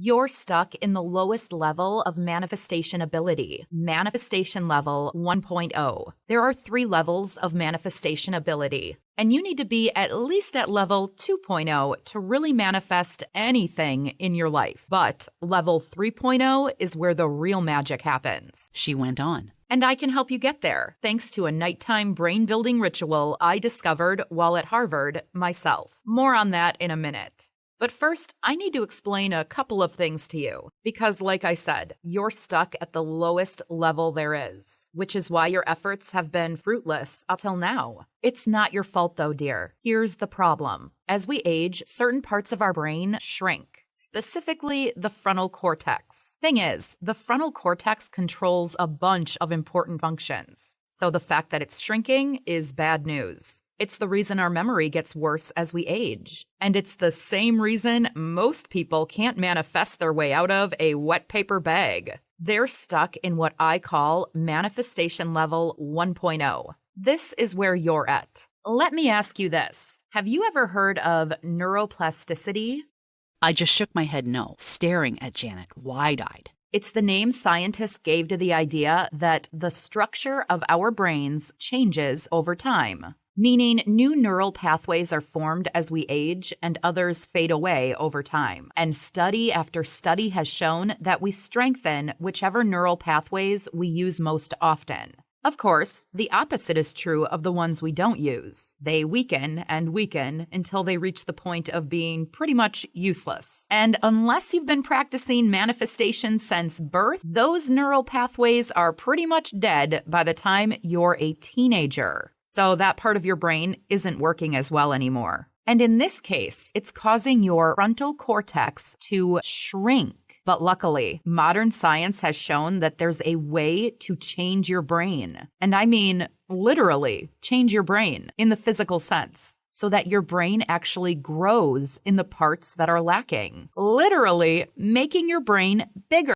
You're stuck in the lowest level of manifestation ability, manifestation level 1.0. There are 3 levels of manifestation ability, and you need to be at least at level 2.0 to really manifest anything in your life. But level 3.0 is where the real magic happens. She went on. And I can help you get there, thanks to a nighttime brain-building ritual I discovered while at Harvard myself. More on that in a minute. But first, I need to explain a couple of things to you, because like I said, you're stuck at the lowest level there is, which is why your efforts have been fruitless up till now. It's not your fault though, dear. Here's the problem. As we age, certain parts of our brain shrink. Specifically, the frontal cortex. Thing is, the frontal cortex controls a bunch of important functions. So the fact that it's shrinking is bad news. It's the reason our memory gets worse as we age. And it's the same reason most people can't manifest their way out of a wet paper bag. They're stuck in what I call manifestation level 1.0. This is where you're at. Let me ask you this. Have you ever heard of neuroplasticity? I just shook my head no, staring at Janet, wide-eyed. It's the name scientists gave to the idea that the structure of our brains changes over time, meaning new neural pathways are formed as we age and others fade away over time. And study after study has shown that we strengthen whichever neural pathways we use most often. Of course, the opposite is true of the ones we don't use. They weaken and weaken until they reach the point of being pretty much useless. And unless you've been practicing manifestation since birth, those neural pathways are pretty much dead by the time you're a teenager. So that part of your brain isn't working as well anymore. And in this case, it's causing your frontal cortex to shrink. But luckily, modern science has shown that there's a way to change your brain. And I mean, literally, change your brain in the physical sense, so that your brain actually grows in the parts that are lacking. Literally, making your brain bigger.